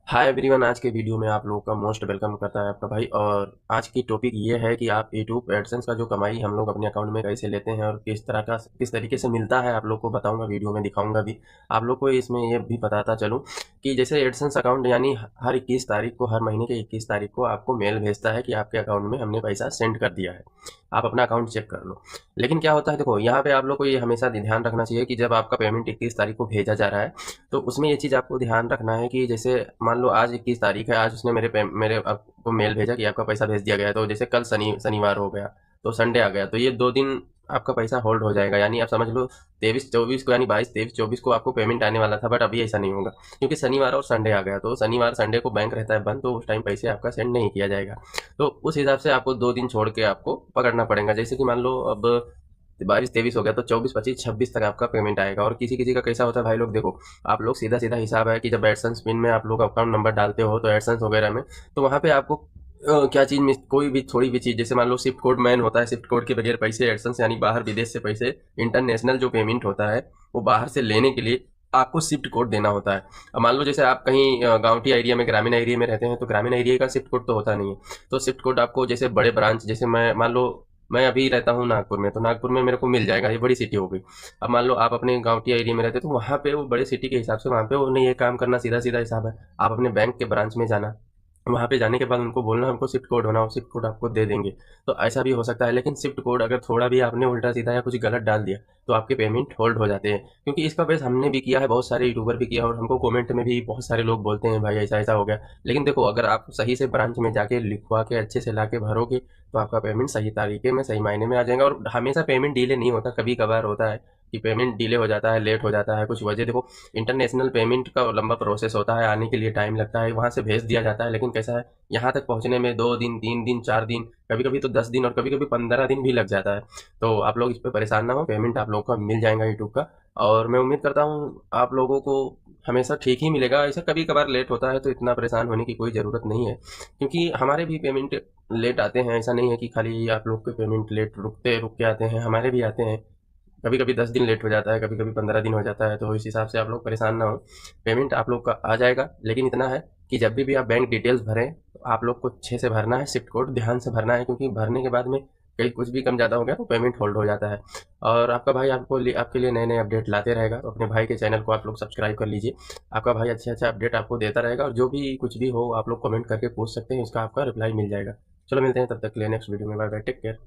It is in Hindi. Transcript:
हाय एवरीवन, आज के वीडियो में आप लोगों का मोस्ट वेलकम करता है आपका भाई। और आज की टॉपिक ये है कि आप यूट्यूब एडसेंस का जो कमाई हम लोग अपने अकाउंट में कैसे लेते हैं और किस तरीके से मिलता है आप लोग को बताऊंगा, वीडियो में दिखाऊंगा भी। आप लोग को इसमें ये भी बताता चलूं कि जैसे एडसेंस अकाउंट यानी हर 21 तारीख को, हर महीने के 21 तारीख को आपको मेल भेजता है कि आपके अकाउंट में हमने पैसा सेंड कर दिया है। आप अपना अकाउंट चेक कर लो। लेकिन क्या होता है, देखो यहाँ पे आप लोग को ये हमेशा ध्यान रखना चाहिए कि जब आपका पेमेंट 21 तारीख को भेजा जा रहा है तो उसमें ये चीज़ आपको ध्यान रखना है कि जैसे मान लो आज 21 तारीख है, आज उसने मेरे आपको मेल भेजा कि आपका पैसा भेज दिया गया है। तो जैसे कल शनिवार हो गया, तो संडे आ गया, तो ये 2 दिन आपका पैसा होल्ड हो जाएगा। यानी आप समझ लो 23-24 को, यानी 22-23-24 को आपको पेमेंट आने वाला था, बट अभी ऐसा नहीं होगा क्योंकि शनिवार और संडे आ गया। तो शनिवार संडे को बैंक रहता है बंद, तो उस टाइम पैसे आपका सेंड नहीं किया जाएगा। तो उस हिसाब से आपको 2 दिन छोड़ के आपको पकड़ना पड़ेगा। जैसे कि मान लो अब 22-23 हो गया, तो 24-25-26 तक आपका पेमेंट आएगा। और किसी किसी का कैसा होता है भाई लोग, देखो आप लोग सीधा सीधा हिसाब है कि जब एडसेंस पिन में आप लोग अकाउंट नंबर डालते हो तो एडसेंस वगैरह में, तो वहाँ पे आपको क्या चीज़ मिस, कोई भी थोड़ी भी चीज़, जैसे मान लो शिफ्ट कोड मैन होता है, शिफ्ट कोड के बगैर पैसे एडसेंस यानी बाहर विदेश से पैसे, इंटरनेशनल जो पेमेंट होता है वो बाहर से लेने के लिए आपको शिफ्ट कोड देना होता है। अब मान लो जैसे आप कहीं गांवटी एरिया में, ग्रामीण एरिया में रहते हैं, तो ग्रामीण एरिया का शिफ्ट कोड तो होता नहीं है। तो शिफ्ट कोड आपको जैसे बड़े ब्रांच, जैसे मैं मान लो मैं अभी रहता हूँ नागपुर में, तो नागपुर में मेरे को मिल जाएगा, ये बड़ी सिटी हो गई। अब मान लो आप अपने गाँवटी एरिया में रहते हो, तो वहाँ पे वो बड़े सिटी के हिसाब से वहाँ पे वो नहीं, ये काम करना सीधा सीधा हिसाब है। आप अपने बैंक के ब्रांच में जाना, वहाँ पे जाने के बाद उनको बोलना हमको शिफ्ट कोड होना, वो शिफ्ट कोड आपको दे देंगे। तो ऐसा भी हो सकता है। लेकिन शिफ्ट कोड अगर थोड़ा भी आपने उल्टा सीधा या कुछ गलत डाल दिया तो आपके पेमेंट होल्ड हो जाते हैं। क्योंकि इसका बेस हमने भी किया है, बहुत सारे यूट्यूबर भी किया, और हमको कमेंट में भी बहुत सारे लोग बोलते हैं भाई ऐसा ऐसा हो गया। लेकिन देखो, अगर आप सही से ब्रांच में जाके लिखवा के अच्छे से ला के भरोगे तो आपका पेमेंट सही तरीके में, सही मायने में आ जाएगा। और हमेशा पेमेंट डिले नहीं होता, कभी कभार होता है कि पेमेंट डिले हो जाता है, लेट हो जाता है, कुछ वजह। देखो इंटरनेशनल पेमेंट का लंबा प्रोसेस होता है, आने के लिए टाइम लगता है, वहाँ से भेज दिया जाता है। लेकिन कैसा है, यहाँ तक पहुँचने में 2 दिन, 3 दिन, 4 दिन, कभी कभी तो 10 दिन और कभी कभी 15 दिन भी लग जाता है। तो आप लोग इस पर परेशान ना हो, पेमेंट आप लोगों का मिल जाएगा यूट्यूब का। और मैं उम्मीद करता हूँ आप लोगों को हमेशा ठीक ही मिलेगा। ऐसा कभी कभार लेट होता है तो इतना परेशान होने की कोई ज़रूरत नहीं है, क्योंकि हमारे भी पेमेंट लेट आते हैं। ऐसा नहीं है कि खाली आप लोग के पेमेंट लेट रुक के आते हैं, हमारे भी आते हैं। कभी कभी 10 दिन लेट हो जाता है, कभी कभी 15 दिन हो जाता है। तो इस हिसाब से आप लोग परेशान ना हो, पेमेंट आप लोग का आ जाएगा। लेकिन इतना है कि जब भी आप बैंक डिटेल्स भरें तो आप लोग को अच्छे से भरना है, शिफ्ट कोड ध्यान से भरना है, क्योंकि भरने के बाद में कहीं कुछ भी कम ज़्यादा हो गया तो पेमेंट होल्ड हो जाता है। और आपका भाई आपके लिए नए नए अपडेट लाते रहेगा, तो अपने भाई के चैनल को आप लोग सब्सक्राइब कर लीजिए। आपका भाई अच्छे अच्छे अपडेट आपको देता रहेगा, और जो भी कुछ भी हो आप लोग कमेंट करके पूछ सकते हैं, उसका आपका रिप्लाई मिल जाएगा। चलो मिलते हैं, तब तक के लिए नेक्स्ट वीडियो में। Bye bye, take care.